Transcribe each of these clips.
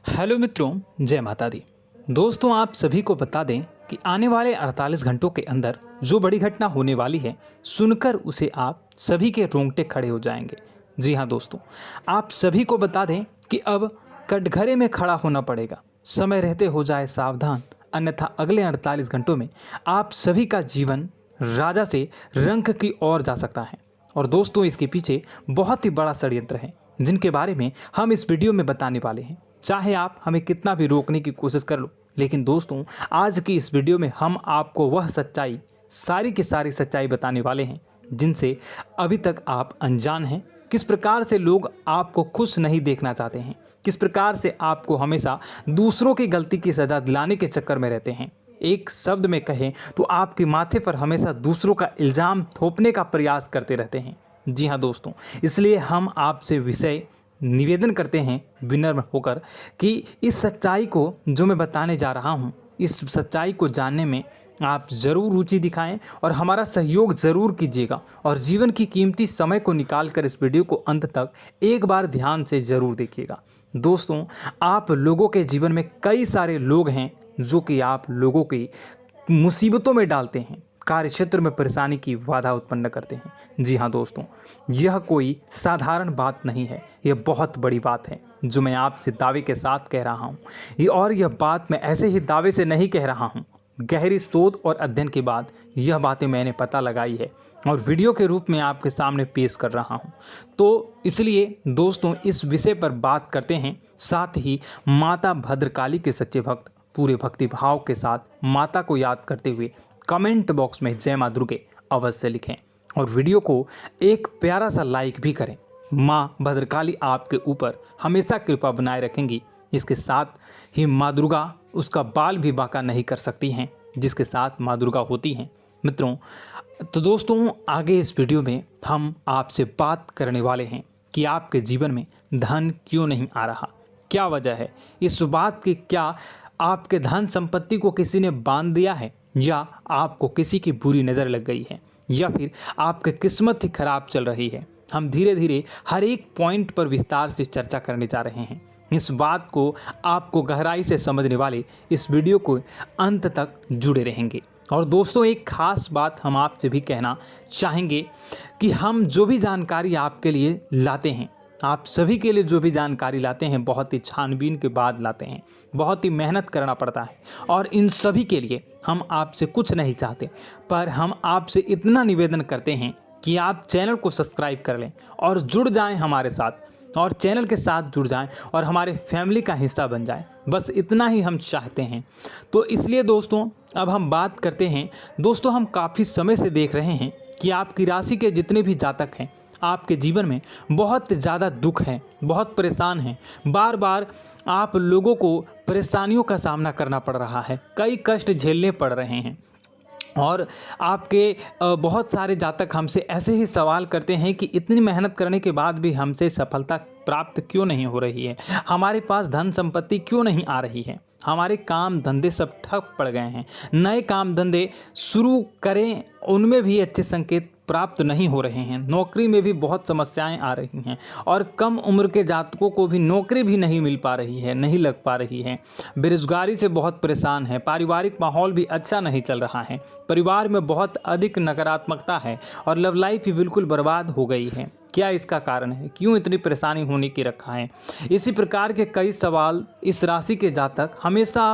Hello मित्रों, जय माता दी। दोस्तों, आप सभी को बता दें कि आने वाले 48 घंटों के अंदर जो बड़ी घटना होने वाली है, सुनकर उसे आप सभी के रोंगटे खड़े हो जाएंगे। जी हाँ दोस्तों, आप सभी को बता दें कि अब कटघरे में खड़ा होना पड़ेगा। समय रहते हो जाए सावधान, अन्यथा अगले 48 घंटों में आप सभी का जीवन राजा से रंक की ओर जा सकता है। और दोस्तों, इसके पीछे बहुत ही बड़ा षड्यंत्र है, जिनके बारे में हम इस वीडियो में बताने वाले हैं। चाहे आप हमें कितना भी रोकने की कोशिश कर लो, लेकिन दोस्तों, आज की इस वीडियो में हम आपको वह सच्चाई, सारी की सारी सच्चाई बताने वाले हैं जिनसे अभी तक आप अनजान हैं। किस प्रकार से लोग आपको खुश नहीं देखना चाहते हैं, किस प्रकार से आपको हमेशा दूसरों की गलती की सज़ा दिलाने के चक्कर में रहते हैं। एक शब्द में कहें तो आपके माथे पर हमेशा दूसरों का इल्ज़ाम थोपने का प्रयास करते रहते हैं। जी हाँ दोस्तों, इसलिए हम आपसे विषय निवेदन करते हैं विनम्र होकर कि इस सच्चाई को जो मैं बताने जा रहा हूँ, इस सच्चाई को जानने में आप ज़रूर रुचि दिखाएं और हमारा सहयोग ज़रूर कीजिएगा। और जीवन की कीमती समय को निकाल कर इस वीडियो को अंत तक एक बार ध्यान से ज़रूर देखिएगा। दोस्तों, आप लोगों के जीवन में कई सारे लोग हैं जो कि आप लोगों की मुसीबतों में डालते हैं, कार्य क्षेत्र में परेशानी की बाधा उत्पन्न करते हैं। जी हाँ दोस्तों, यह कोई साधारण बात नहीं है, यह बहुत बड़ी बात है जो मैं आपसे दावे के साथ कह रहा हूँ। और यह बात मैं ऐसे ही दावे से नहीं कह रहा हूँ, गहरी शोध और अध्ययन के बाद यह बातें मैंने पता लगाई है और वीडियो के रूप में आपके सामने पेश कर रहा हूँ। तो इसलिए दोस्तों, इस विषय पर बात करते हैं। साथ ही माता भद्रकाली के सच्चे भक्त पूरे भक्ति भाव के साथ माता को याद करते हुए कमेंट बॉक्स में जय मां दुर्गे अवश्य लिखें और वीडियो को एक प्यारा सा लाइक भी करें। माँ भद्रकाली आपके ऊपर हमेशा कृपा बनाए रखेंगी। इसके साथ ही माँ दुर्गा उसका बाल भी बांका नहीं कर सकती हैं, जिसके साथ माँ दुर्गा होती हैं। मित्रों, तो दोस्तों, आगे इस वीडियो में हम आपसे बात करने वाले हैं कि आपके जीवन में धन क्यों नहीं आ रहा, क्या वजह है इस बात की। क्या आपके धन संपत्ति को किसी ने बांध दिया है, या आपको किसी की बुरी नज़र लग गई है, या फिर आपकी किस्मत ही खराब चल रही है। हम धीरे धीरे हर एक पॉइंट पर विस्तार से चर्चा करने जा रहे हैं। इस बात को आपको गहराई से समझने वाले इस वीडियो को अंत तक जुड़े रहेंगे। और दोस्तों, एक खास बात हम आपसे भी कहना चाहेंगे कि हम जो भी जानकारी आपके लिए लाते हैं, आप सभी के लिए जो भी जानकारी लाते हैं, बहुत ही छानबीन के बाद लाते हैं, बहुत ही मेहनत करना पड़ता है। और इन सभी के लिए हम आपसे कुछ नहीं चाहते, पर हम आपसे इतना निवेदन करते हैं कि आप चैनल को सब्सक्राइब कर लें और जुड़ जाएं हमारे साथ, और चैनल के साथ जुड़ जाएं और हमारे फैमिली का हिस्सा बन जाएं। बस इतना ही हम चाहते हैं। तो इसलिए दोस्तों, अब हम बात करते हैं। दोस्तों, हम काफ़ी समय से देख रहे हैं कि आपकी राशि के जितने भी जातक हैं, आपके जीवन में बहुत ज़्यादा दुख है, बहुत परेशान हैं। बार बार आप लोगों को परेशानियों का सामना करना पड़ रहा है, कई कष्ट झेलने पड़ रहे हैं। और आपके बहुत सारे जातक हमसे ऐसे ही सवाल करते हैं कि इतनी मेहनत करने के बाद भी हमसे सफलता प्राप्त क्यों नहीं हो रही है, हमारे पास धन संपत्ति क्यों नहीं आ रही है, हमारे काम धंधे सब ठप पड़ गए हैं, नए काम धंधे शुरू करें उनमें भी अच्छे संकेत प्राप्त नहीं हो रहे हैं, नौकरी में भी बहुत समस्याएं आ रही हैं, और कम उम्र के जातकों को भी नौकरी भी नहीं मिल पा रही है, नहीं लग पा रही है, बेरोजगारी से बहुत परेशान है, पारिवारिक माहौल भी अच्छा नहीं चल रहा है, परिवार में बहुत अधिक नकारात्मकता है और लव लाइफ भी बिल्कुल बर्बाद हो गई है। क्या इसका कारण है, क्यों इतनी परेशानी होने की रखा है? इसी प्रकार के कई सवाल इस राशि के जातक हमेशा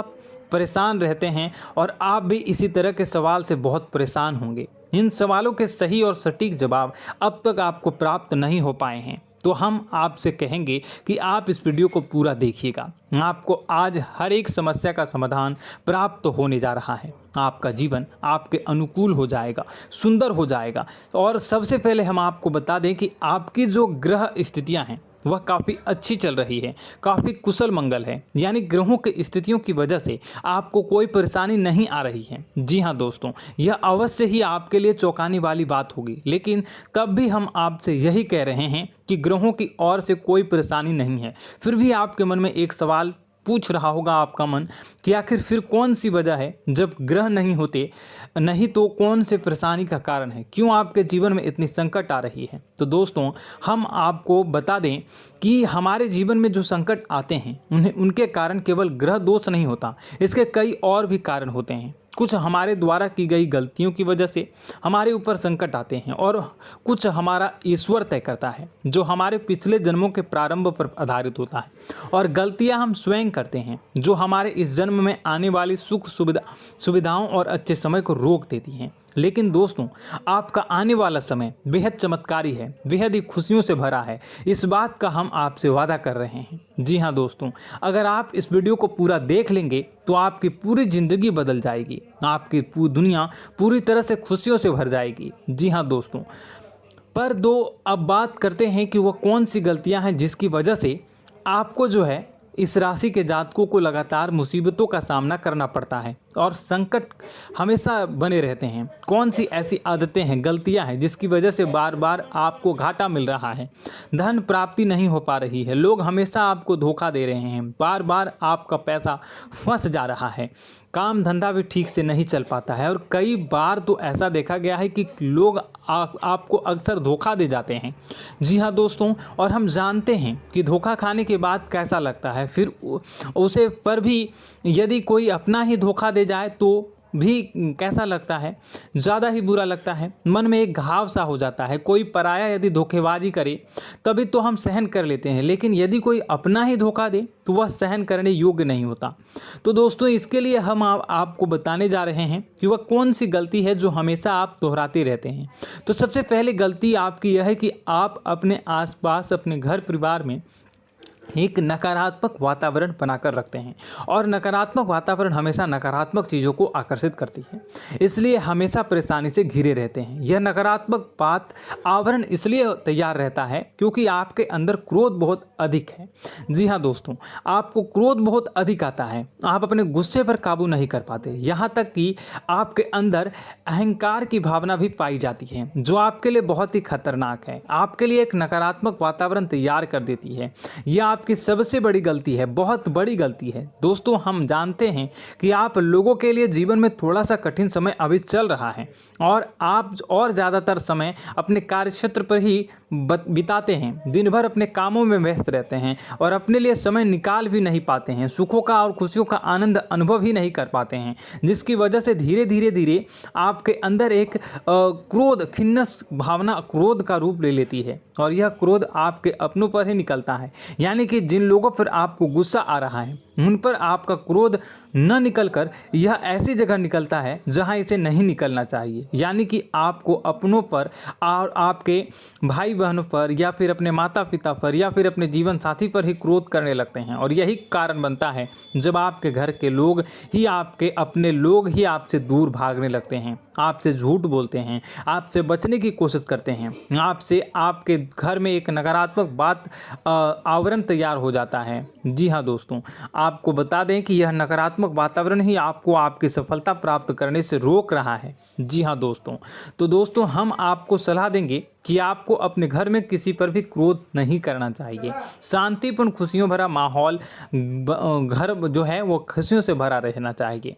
परेशान रहते हैं, और आप भी इसी तरह के सवाल से बहुत परेशान होंगे। इन सवालों के सही और सटीक जवाब अब तक आपको प्राप्त नहीं हो पाए हैं, तो हम आपसे कहेंगे कि आप इस वीडियो को पूरा देखिएगा। आपको आज हर एक समस्या का समाधान प्राप्त होने जा रहा है। आपका जीवन आपके अनुकूल हो जाएगा, सुंदर हो जाएगा। और सबसे पहले हम आपको बता दें कि आपकी जो ग्रह स्थितियां हैं वह काफ़ी अच्छी चल रही है, काफ़ी कुशल मंगल है, यानी ग्रहों की स्थितियों की वजह से आपको कोई परेशानी नहीं आ रही है। जी हाँ दोस्तों, यह अवश्य ही आपके लिए चौंकाने वाली बात होगी, लेकिन तब भी हम आपसे यही कह रहे हैं कि ग्रहों की ओर से कोई परेशानी नहीं है। फिर भी आपके मन में एक सवाल पूछ रहा होगा आपका मन कि आखिर फिर कौन सी वजह है, जब ग्रह नहीं होते नहीं तो कौन से परेशानी का कारण है, क्यों आपके जीवन में इतनी संकट आ रही है। तो दोस्तों हम आपको बता दें कि हमारे जीवन में जो संकट आते हैं उनके कारण केवल ग्रह दोष नहीं होता, इसके कई और भी कारण होते हैं। कुछ हमारे द्वारा की गई गलतियों की वजह से हमारे ऊपर संकट आते हैं और कुछ हमारा ईश्वर तय करता है, जो हमारे पिछले जन्मों के प्रारंभ पर आधारित होता है। और गलतियां हम स्वयं करते हैं, जो हमारे इस जन्म में आने वाली सुख सुविधाओं और अच्छे समय को रोक देती हैं। लेकिन दोस्तों आपका आने वाला समय बेहद चमत्कारी है, बेहद ही खुशियों से भरा है, इस बात का हम आपसे वादा कर रहे हैं। जी हाँ दोस्तों, अगर आप इस वीडियो को पूरा देख लेंगे तो आपकी पूरी ज़िंदगी बदल जाएगी, आपकी पूरी दुनिया पूरी तरह से खुशियों से भर जाएगी। जी हाँ दोस्तों, पर अब बात करते हैं कि वह कौन सी गलतियां हैं जिसकी वजह से आपको जो है इस राशि के जातकों को लगातार मुसीबतों का सामना करना पड़ता है और संकट हमेशा बने रहते हैं। कौन सी ऐसी आदतें हैं, गलतियां हैं जिसकी वजह से बार बार आपको घाटा मिल रहा है, धन प्राप्ति नहीं हो पा रही है, लोग हमेशा आपको धोखा दे रहे हैं, बार बार आपका पैसा फंस जा रहा है, काम धंधा भी ठीक से नहीं चल पाता है और कई बार तो ऐसा देखा गया है कि लोग आपको अक्सर धोखा दे जाते हैं। जी हाँ दोस्तों, और हम जानते हैं कि धोखा खाने के बाद कैसा लगता है, फिर उसे पर भी यदि कोई अपना ही धोखा दे जाए तो भी कैसा लगता है, ज़्यादा ही बुरा लगता है, मन में एक घाव सा हो जाता है। कोई पराया यदि धोखेबाजी करे तभी तो हम सहन कर लेते हैं, लेकिन यदि कोई अपना ही धोखा दे तो वह सहन करने योग्य नहीं होता। तो दोस्तों इसके लिए हम आपको बताने जा रहे हैं कि वह कौन सी गलती है जो हमेशा आप दोहराते रहते हैं। तो सबसे पहले गलती आपकी यह है कि आप अपने आसपास, अपने घर परिवार में एक नकारात्मक वातावरण बनाकर रखते हैं और नकारात्मक वातावरण हमेशा नकारात्मक चीज़ों को आकर्षित करती है, इसलिए हमेशा परेशानी से घिरे रहते हैं। यह नकारात्मक आवरण इसलिए तैयार रहता है क्योंकि आपके अंदर क्रोध बहुत अधिक है। जी हाँ दोस्तों, आपको क्रोध बहुत अधिक आता है, आप अपने गुस्से पर काबू नहीं कर पाते, यहाँ तक कि आपके अंदर अहंकार की भावना भी पाई जाती है, जो आपके लिए बहुत ही खतरनाक है, आपके लिए एक नकारात्मक वातावरण तैयार कर देती है। यह आपकी सबसे बड़ी गलती है, बहुत बड़ी गलती है। दोस्तों हम जानते हैं कि आप लोगों के लिए जीवन में थोड़ा सा कठिन समय अभी चल रहा है और आप और ज़्यादातर समय अपने कार्यक्षेत्र पर ही बिताते हैं, दिन भर अपने कामों में व्यस्त रहते हैं और अपने लिए समय निकाल भी नहीं पाते हैं, सुखों का और खुशियों का आनंद अनुभव ही नहीं कर पाते हैं, जिसकी वजह से धीरे धीरे आपके अंदर एक क्रोध, खिन्नस भावना क्रोध का रूप ले लेती है और यह क्रोध आपके अपनों पर ही निकलता है। यानी कि जिन लोगों पर आपको गुस्सा आ रहा है उन पर आपका क्रोध न निकलकर यह ऐसी जगह निकलता है जहां इसे नहीं निकलना चाहिए। यानी कि आपको अपनों पर और आपके भाई बहनों पर या फिर अपने माता पिता पर या फिर अपने जीवन साथी पर ही क्रोध करने लगते हैं और यही कारण बनता है जब आपके घर के लोग ही, आपके अपने लोग ही आपसे दूर भागने लगते हैं, आपसे झूठ बोलते हैं, आपसे बचने की कोशिश करते हैं, आपके घर में एक नकारात्मक आवरण तैयार हो जाता है। जी हाँ दोस्तों, आपको बता दें कि यह नकारात्मक वातावरण ही आपको आपकी सफलता प्राप्त करने से रोक रहा है। जी हाँ दोस्तों, तो दोस्तों हम आपको सलाह देंगे कि आपको अपने घर में किसी पर भी क्रोध नहीं करना चाहिए। शांतिपूर्ण खुशियों भरा माहौल, घर जो है वो खुशियों से भरा रहना चाहिए।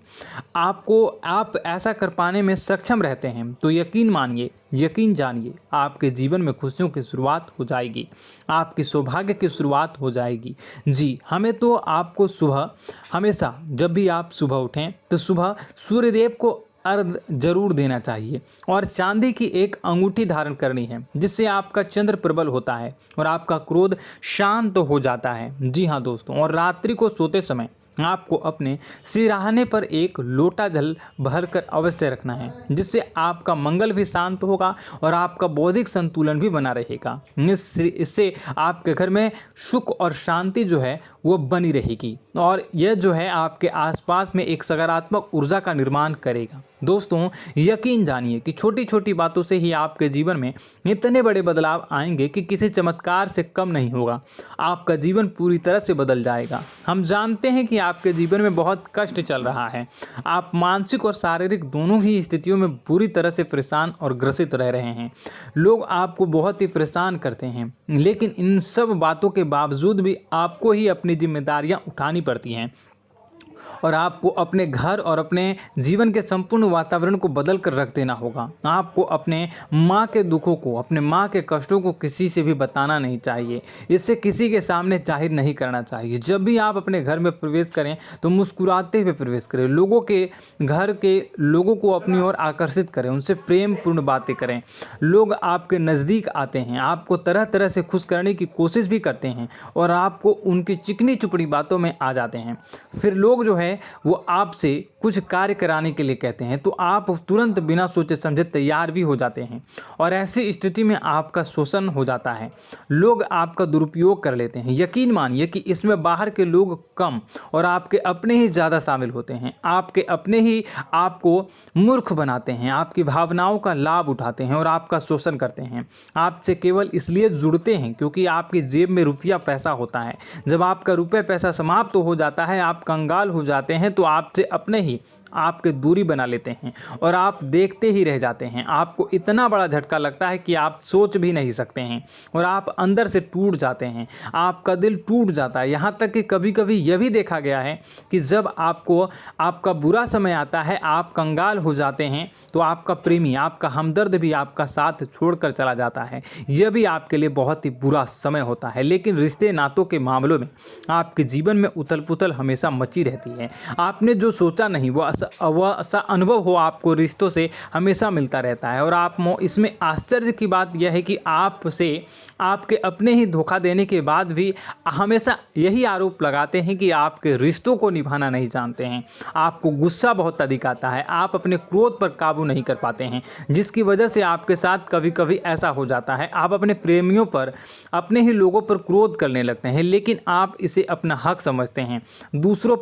आप ऐसा कर पाने में सक्षम रहते हैं तो यकीन मानिए, यकीन जानिए, आपके जीवन में खुशियों की शुरुआत हो जाएगी, आपकी सौभाग्य की शुरुआत हो जाएगी। जी, हमें तो आपको सुबह, हमेशा जब भी आप सुबह उठें तो सुबह सूर्यदेव को अर्घ जरूर देना चाहिए और चांदी की एक अंगूठी धारण करनी है, जिससे आपका चंद्र प्रबल होता है और आपका क्रोध शांत हो जाता है। जी हाँ दोस्तों, और रात्रि को सोते समय आपको अपने सिरहाने पर एक लोटा जल भरकर अवश्य रखना है, जिससे आपका मंगल भी शांत होगा और आपका बौद्धिक संतुलन भी बना रहेगा। इससे आपके घर में सुख और शांति जो है वो बनी रहेगी और यह जो है आपके आसपास में एक सकारात्मक ऊर्जा का निर्माण करेगा। दोस्तों यकीन जानिए कि छोटी छोटी बातों से ही आपके जीवन में इतने बड़े बदलाव आएंगे कि किसी चमत्कार से कम नहीं होगा, आपका जीवन पूरी तरह से बदल जाएगा। हम जानते हैं कि आपके जीवन में बहुत कष्ट चल रहा है। आप मानसिक और शारीरिक दोनों ही स्थितियों में बुरी तरह से परेशान और ग्रसित रह रहे हैं। लोग आपको बहुत ही परेशान करते हैं, लेकिन इन सब बातों के बावजूद भी आपको ही अपनी जिम्मेदारियां उठानी पड़ती हैं और आपको अपने घर और अपने जीवन के संपूर्ण वातावरण को बदल कर रख देना होगा। आपको अपने माँ के दुखों को, अपने माँ के कष्टों को किसी से भी बताना नहीं चाहिए। इससे किसी के सामने जाहिर नहीं करना चाहिए। जब भी आप अपने घर में प्रवेश करें तो मुस्कुराते हुए प्रवेश करें। लोगों के घर के लोगों को अपनी ओर आकर्षित करें, उनसे प्रेमपूर्ण बातें करें। लोग आपके नज़दीक आते हैं, आपको तरह तरह से खुश करने की कोशिश भी करते हैं और आपको उनकी चिकनी चुपड़ी बातों में आ जाते हैं। फिर लोग जो है वो आपसे कुछ कार्य कराने के लिए कहते हैं तो आप तुरंत बिना सोचे समझे तैयार भी हो जाते हैं और ऐसी स्थिति में आपका शोषण हो जाता है। लोग आपका दुरुपयोग कर लेते हैं। यकीन मानिए कि इसमें बाहर के लोग कम और आपके अपने ही ज़्यादा शामिल होते हैं। आपके अपने ही आपको मूर्ख बनाते हैं, आपकी भावनाओं का लाभ उठाते हैं और आपका शोषण करते हैं। आपसे केवल इसलिए जुड़ते हैं क्योंकि आपकी जेब में रुपया पैसा होता है। जब आपका रुपया पैसा समाप्त हो जाता है, आप कंगाल हो जाते हैं तो आपसे अपने ही आपके दूरी बना लेते हैं और आप देखते ही रह जाते हैं। आपको इतना बड़ा झटका लगता है कि आप सोच भी नहीं सकते हैं और आप अंदर से टूट जाते हैं। आपका दिल टूट जाता है। यहाँ तक कि कभी कभी यह भी देखा गया है कि जब आपको आपका बुरा समय आता है, आप कंगाल हो जाते हैं तो आपका प्रेमी, आपका हमदर्द भी आपका साथ छोड़कर चला जाता है। यह भी आपके लिए बहुत ही बुरा समय होता है। लेकिन रिश्ते नातों के मामलों में आपके जीवन में उथल पुथल हमेशा मची रहती है। आपने जो सोचा नहीं वह ऐसा अनुभव हो आपको रिश्तों से हमेशा मिलता रहता है। और आप इसमें आश्चर्य की बात यह है कि आपसे आपके अपने ही धोखा देने के बाद भी हमेशा यही आरोप लगाते हैं कि आपके रिश्तों को निभाना नहीं जानते हैं। आपको गुस्सा बहुत अधिक आता है, आप अपने क्रोध पर काबू नहीं कर पाते हैं, जिसकी वजह से आपके साथ कभी कभी ऐसा हो जाता है आप अपने प्रेमियों पर, अपने ही लोगों पर क्रोध करने लगते हैं। लेकिन आप इसे अपना हक समझते हैं, दूसरों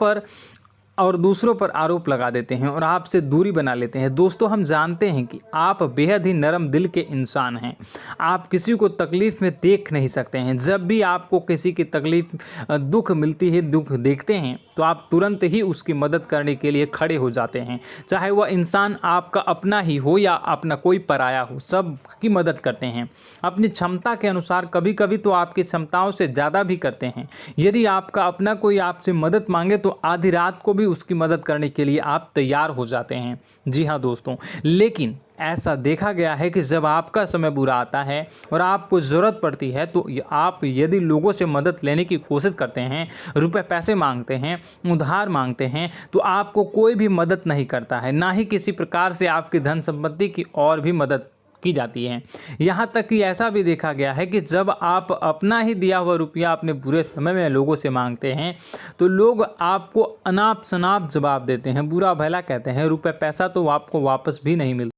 पर आरोप लगा देते हैं और आपसे दूरी बना लेते हैं। दोस्तों, हम जानते हैं कि आप बेहद ही नरम दिल के इंसान हैं। आप किसी को तकलीफ़ में देख नहीं सकते हैं। जब भी आपको किसी की तकलीफ़, दुख मिलती है, दुख देखते हैं तो आप तुरंत ही उसकी मदद करने के लिए खड़े हो जाते हैं। चाहे वह इंसान आपका अपना ही हो या अपना कोई पराया हो, सब की मदद करते हैं अपनी क्षमता के अनुसार। कभी कभी तो आपकी क्षमताओं से ज़्यादा भी करते हैं। यदि आपका अपना कोई आपसे मदद मांगे तो आधी रात को भी उसकी मदद करने के लिए आप तैयार हो जाते हैं। जी हाँ दोस्तों, लेकिन ऐसा देखा गया है कि जब आपका समय बुरा आता है और आपको ज़रूरत पड़ती है तो आप यदि लोगों से मदद लेने की कोशिश करते हैं, रुपए पैसे मांगते हैं, उधार मांगते हैं, तो आपको कोई भी मदद नहीं करता है। ना ही किसी प्रकार से आपकी धन संपत्ति की और भी मदद की जाती है। यहाँ तक कि ऐसा भी देखा गया है कि जब आप अपना ही दिया हुआ रुपया अपने बुरे समय में लोगों से मांगते हैं तो लोग आपको अनाप शनाप जवाब देते हैं, बुरा भला कहते हैं। रुपये पैसा तो आपको वापस भी नहीं मिलता।